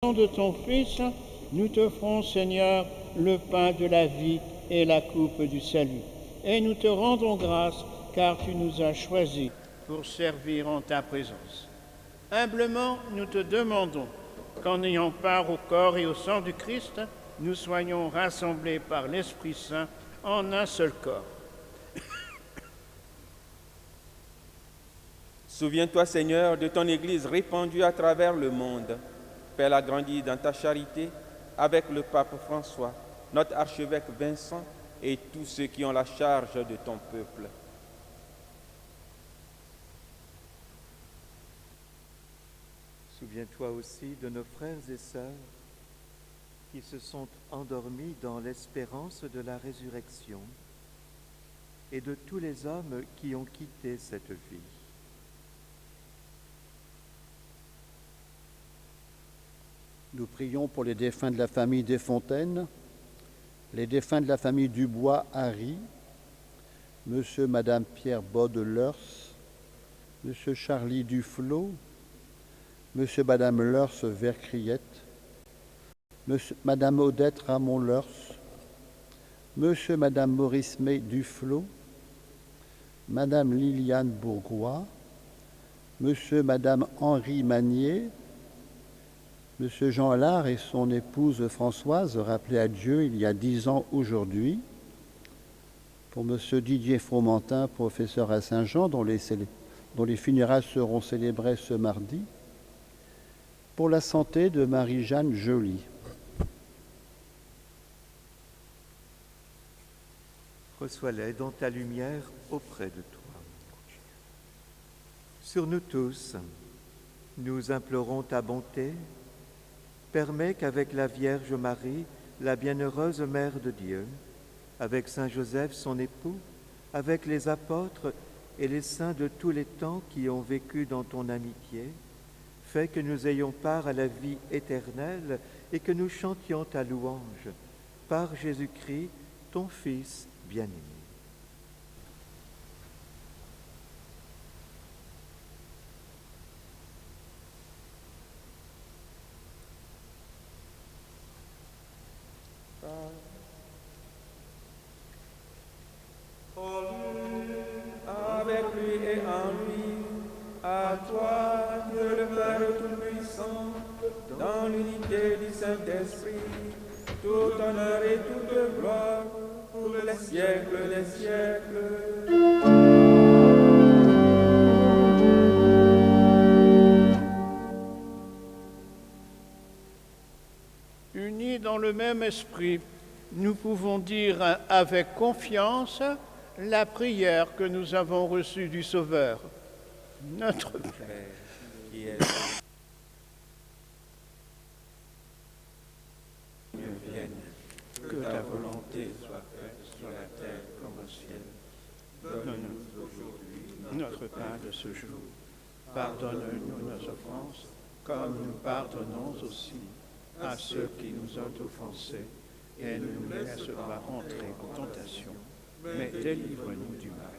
Au nom de ton Fils, nous t'offrons, Seigneur, le pain de la vie et la coupe du salut. Et nous te rendons grâce, car tu nous as choisis pour servir en ta présence. Humblement, nous te demandons qu'en ayant part au corps et au sang du Christ, nous soyons rassemblés par l'Esprit Saint en un seul corps. Souviens-toi, Seigneur, de ton Église répandue à travers le monde. Fais-la grandir dans ta charité avec le pape François, notre archevêque Vincent et tous ceux qui ont la charge de ton peuple. Souviens-toi aussi de nos frères et sœurs qui se sont endormis dans l'espérance de la résurrection et de tous les hommes qui ont quitté cette vie. Nous prions pour les défunts de la famille Desfontaines, les défunts de la famille Dubois-Harry, Monsieur et Madame Pierre Baudeleurs, Monsieur Charlie Duflot, Monsieur et Madame Leurs-Vercriette, Madame Odette Ramon-Leurs, Monsieur et Madame Maurice May Duflot, Madame Liliane Bourgois, Monsieur et Madame Henri Magnier, Monsieur Jean Allard et son épouse Françoise, rappelés à Dieu il y a 10 ans aujourd'hui. Pour Monsieur Didier Fromentin, professeur à Saint-Jean, dont les funérailles seront célébrées ce mardi. Pour la santé de Marie-Jeanne Joly. Reçois-les dans ta lumière auprès de toi. Sur nous tous, nous implorons ta bonté. Permets qu'avec la Vierge Marie, la bienheureuse Mère de Dieu, avec Saint Joseph, son époux, avec les apôtres et les saints de tous les temps qui ont vécu dans ton amitié, fais que nous ayons part à la vie éternelle et que nous chantions ta louange par Jésus-Christ, ton Fils bien-aimé. Avec lui et en lui, à toi, Dieu le Père Tout-Puissant, dans l'unité du Saint-Esprit, tout honneur et toute gloire pour les siècles des siècles. Unis dans le même esprit, nous pouvons dire avec confiance la prière que nous avons reçue du Sauveur. Notre Père, qui est vienne, que ta volonté soit faite sur la terre comme au ciel. Donne-nous aujourd'hui notre pain de ce jour. Pardonne-nous nos offenses, comme nous pardonnons aussi à ceux qui nous ont offensés, et ne nous laisse pas entrer en tentation, mais délivre-nous du mal.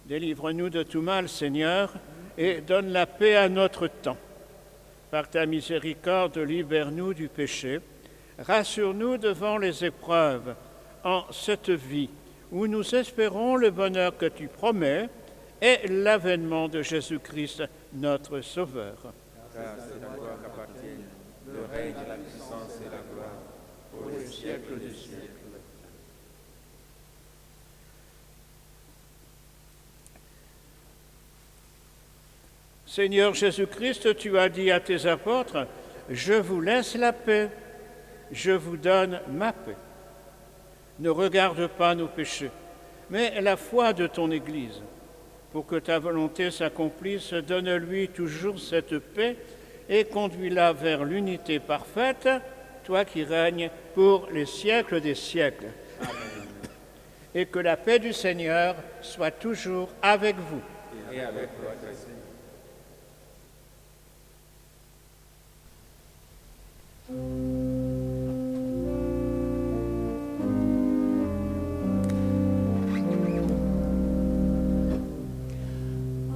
Délivre-nous de tout mal, Seigneur, et donne la paix à notre temps. Par ta miséricorde, libère-nous du péché. Rassure-nous devant les épreuves en cette vie où nous espérons le bonheur que tu promets et l'avènement de Jésus-Christ, notre Sauveur. car c'est à toi qu'appartiennent le règne, la puissance et la gloire pour les siècles des siècles. Seigneur Jésus-Christ, tu as dit à tes apôtres, « Je vous laisse la paix, je vous donne ma paix. » Ne regarde pas nos péchés, mais la foi de ton Église. Pour que ta volonté s'accomplisse, donne-lui toujours cette paix et conduis-la vers l'unité parfaite, toi qui règnes pour les siècles des siècles. Amen. Et que la paix du Seigneur soit toujours avec vous. Et avec votre Seigneur.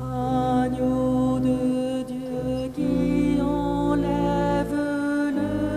Agneau de Dieu qui enlève le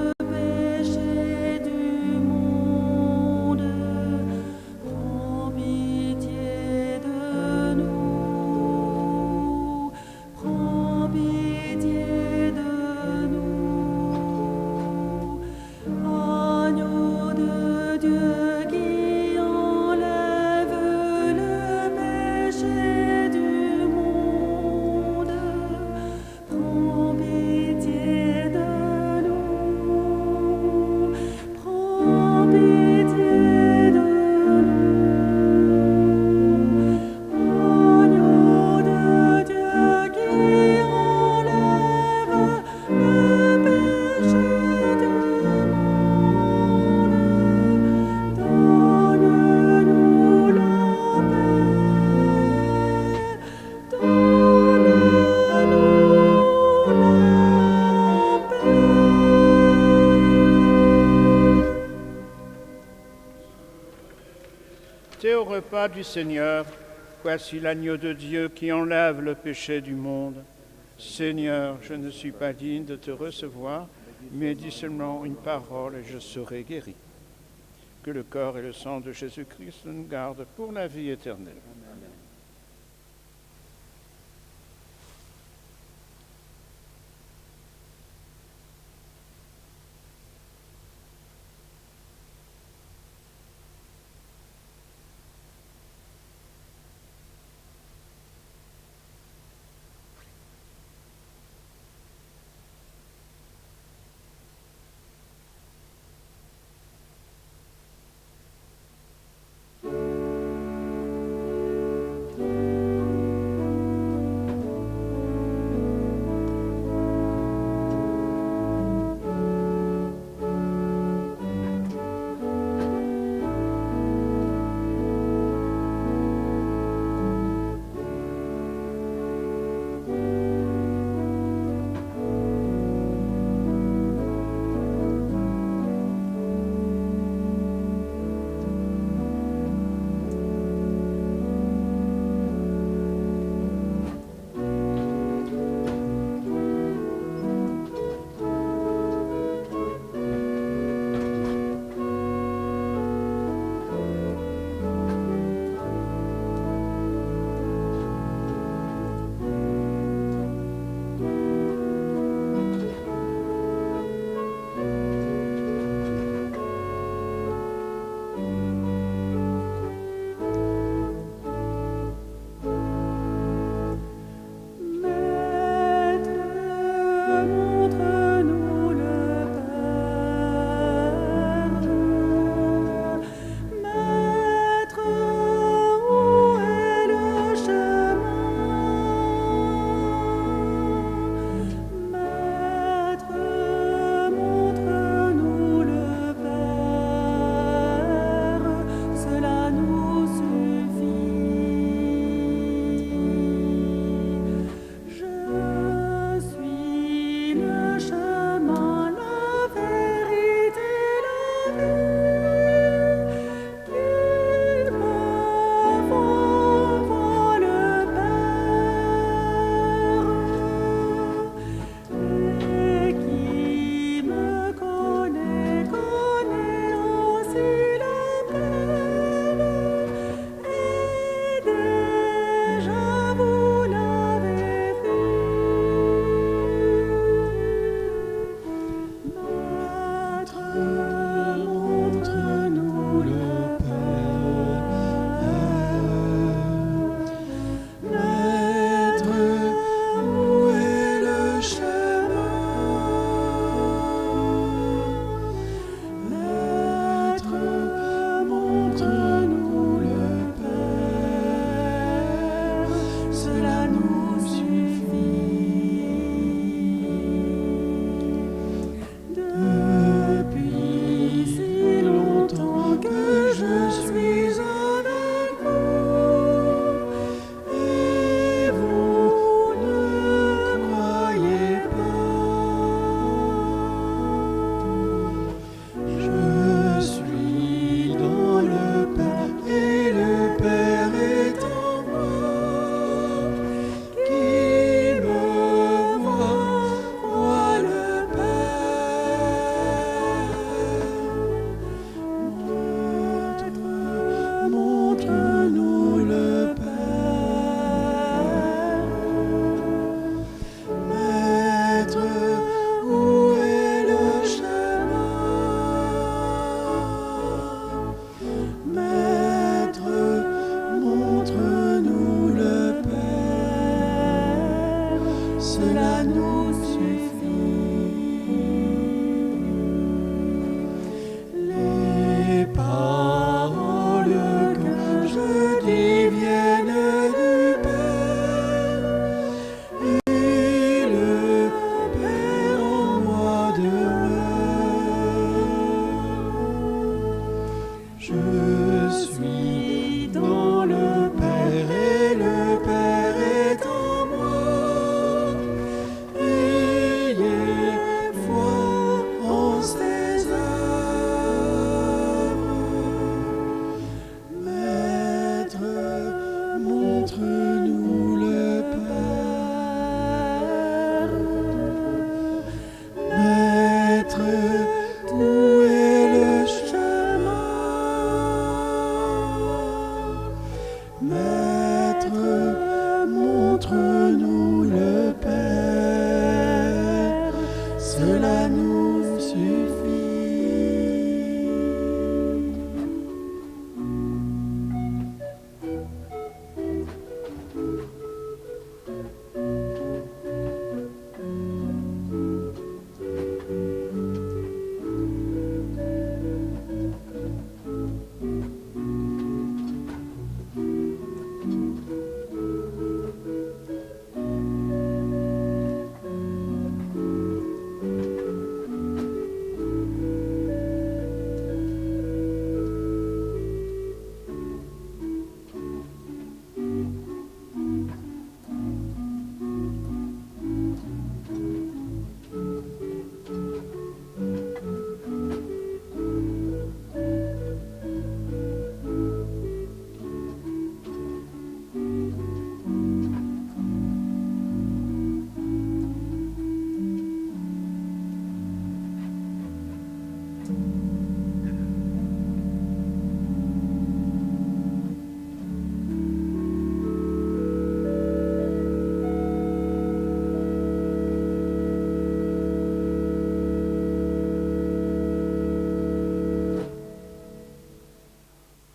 Goûtez au repas du Seigneur. Voici l'agneau de Dieu qui enlève le péché du monde. Seigneur, je ne suis pas digne de te recevoir, mais dis seulement une parole et je serai guéri. Que le corps et le sang de Jésus-Christ nous gardent pour la vie éternelle.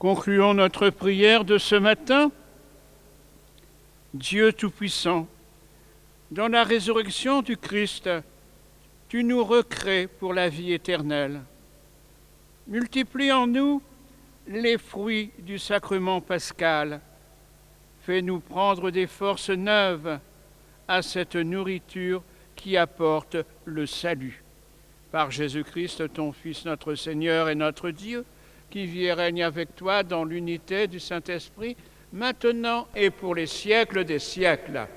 Concluons notre prière de ce matin. Dieu Tout-Puissant, dans la résurrection du Christ, tu nous recrées pour la vie éternelle. Multiplie en nous les fruits du sacrement pascal. Fais-nous prendre des forces neuves à cette nourriture qui apporte le salut. Par Jésus-Christ, ton Fils, notre Seigneur et notre Dieu, qui vit et règne avec toi dans l'unité du Saint-Esprit, maintenant et pour les siècles des siècles. Amen.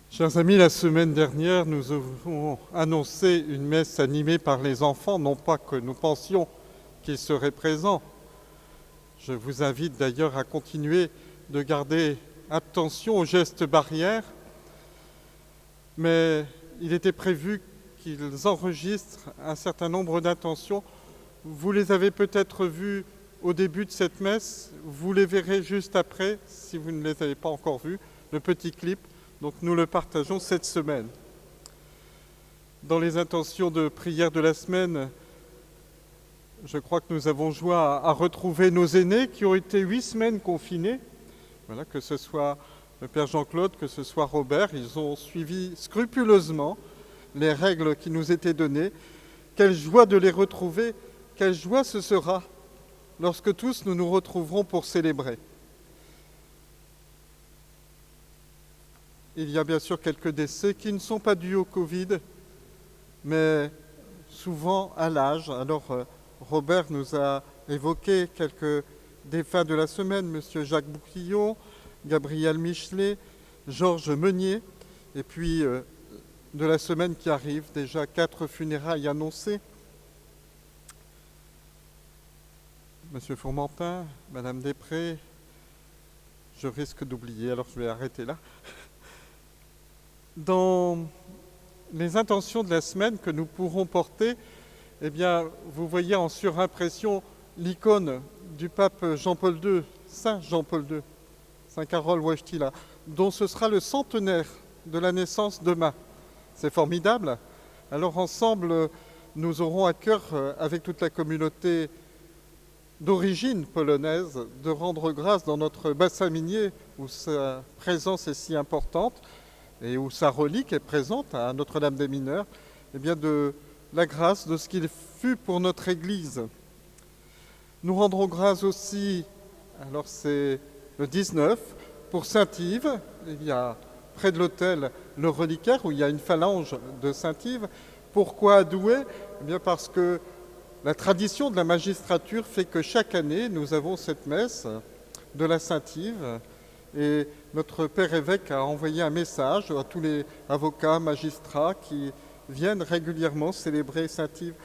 Chers amis, la semaine dernière, nous avons annoncé une messe animée par les enfants, non pas que nous pensions qu'ils seraient présents. Je vous invite d'ailleurs à continuer de garder attention aux gestes barrières, mais il était prévu qu'ils enregistrent un certain nombre d'intentions. Vous les avez peut-être vues au début de cette messe, vous les verrez juste après, si vous ne les avez pas encore vus, le petit clip. Donc nous le partageons cette semaine. Dans les intentions de prière de la semaine, je crois que nous avons joie à retrouver nos aînés qui ont été 8 semaines confinés. Voilà, que ce soit le Père Jean-Claude, que ce soit Robert, ils ont suivi scrupuleusement les règles qui nous étaient données. Quelle joie de les retrouver, quelle joie ce sera lorsque tous nous nous retrouverons pour célébrer. Il y a bien sûr quelques décès qui ne sont pas dus au Covid, mais souvent à l'âge. Alors Robert nous a évoqué quelques défunts de la semaine, M. Jacques Bouquillon, Gabriel Michelet, Georges Meunier, et puis de la semaine qui arrive, déjà 4 funérailles annoncées. Monsieur Fourmentin, Madame Després, je risque d'oublier, alors je vais arrêter là. Dans les intentions de la semaine que nous pourrons porter, eh bien, vous voyez en surimpression l'icône du pape Jean-Paul II, Saint Jean-Paul II, Saint Karol Wojtyla, dont ce sera le centenaire de la naissance demain. C'est formidable. Alors ensemble, nous aurons à cœur, avec toute la communauté d'origine polonaise, de rendre grâce dans notre bassin minier, où sa présence est si importante, et où sa relique est présente à Notre-Dame des Mineurs, eh bien de la grâce de ce qu'il fut pour notre Église. Nous rendrons grâce aussi, alors c'est le 19, pour Saint-Yves. Il y a près de l'autel le reliquaire où il y a une phalange de Saint-Yves. Pourquoi à Douai ? Eh bien parce que la tradition de la magistrature fait que chaque année, nous avons cette messe de la Saint-Yves. Et notre Père évêque a envoyé un message à tous les avocats, magistrats qui viennent régulièrement célébrer Saint-Yves.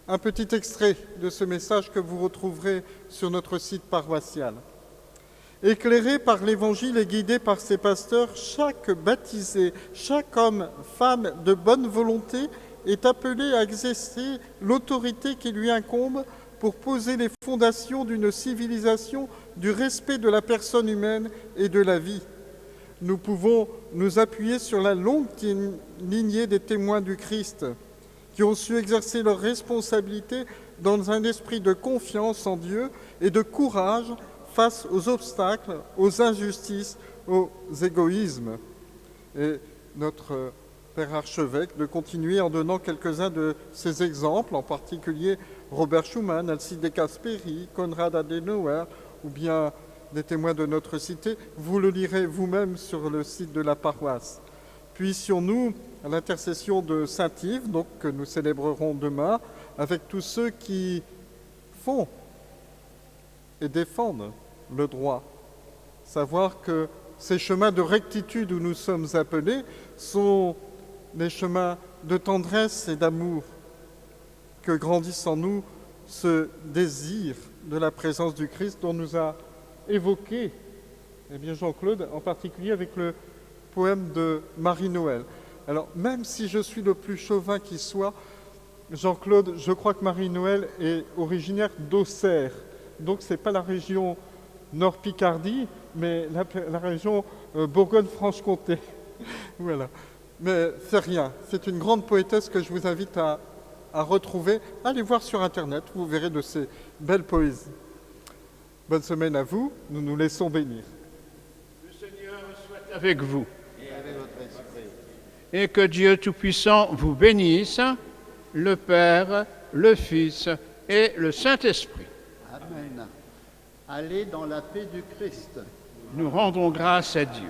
Un petit extrait de ce message que vous retrouverez sur notre site paroissial. Éclairé par l'Évangile et guidé par ses pasteurs, chaque baptisé, chaque homme, femme de bonne volonté est appelé à exercer l'autorité qui lui incombe pour poser les fondations d'une civilisation du respect de la personne humaine et de la vie. Nous pouvons nous appuyer sur la longue lignée des témoins du Christ qui ont su exercer leurs responsabilités dans un esprit de confiance en Dieu et de courage face aux obstacles, aux injustices, aux égoïsmes. Et notre Père archevêque de continuer en donnant quelques-uns de ces exemples, en particulier Robert Schumann, Alcide Casperi, Konrad Adenauer, ou bien des témoins de notre cité. Vous le lirez vous-même sur le site de la paroisse. Puissions-nous, à l'intercession de Saint-Yves, donc que nous célébrerons demain, avec tous ceux qui font et défendent le droit, savoir que ces chemins de rectitude où nous sommes appelés sont des chemins de tendresse et d'amour, que grandisse en nous ce désir de la présence du Christ dont nous a évoqué Jean-Claude, en particulier avec le poème de Marie-Noël. Alors, même si je suis le plus chauvin qui soit, Jean-Claude, je crois que Marie-Noël est originaire d'Auxerre. Donc, ce n'est pas la région Nord-Picardie, mais la région Bourgogne-Franche-Comté. Voilà. Mais c'est rien. C'est une grande poétesse que je vous invite à à retrouver. Allez voir sur Internet, vous verrez de ces belles poésies. Bonne semaine à vous, nous nous laissons bénir. Le Seigneur soit avec vous. Et avec votre esprit. Et que Dieu Tout-Puissant vous bénisse, le Père, le Fils et le Saint-Esprit. Amen. Allez dans la paix du Christ. Nous rendons grâce à Dieu.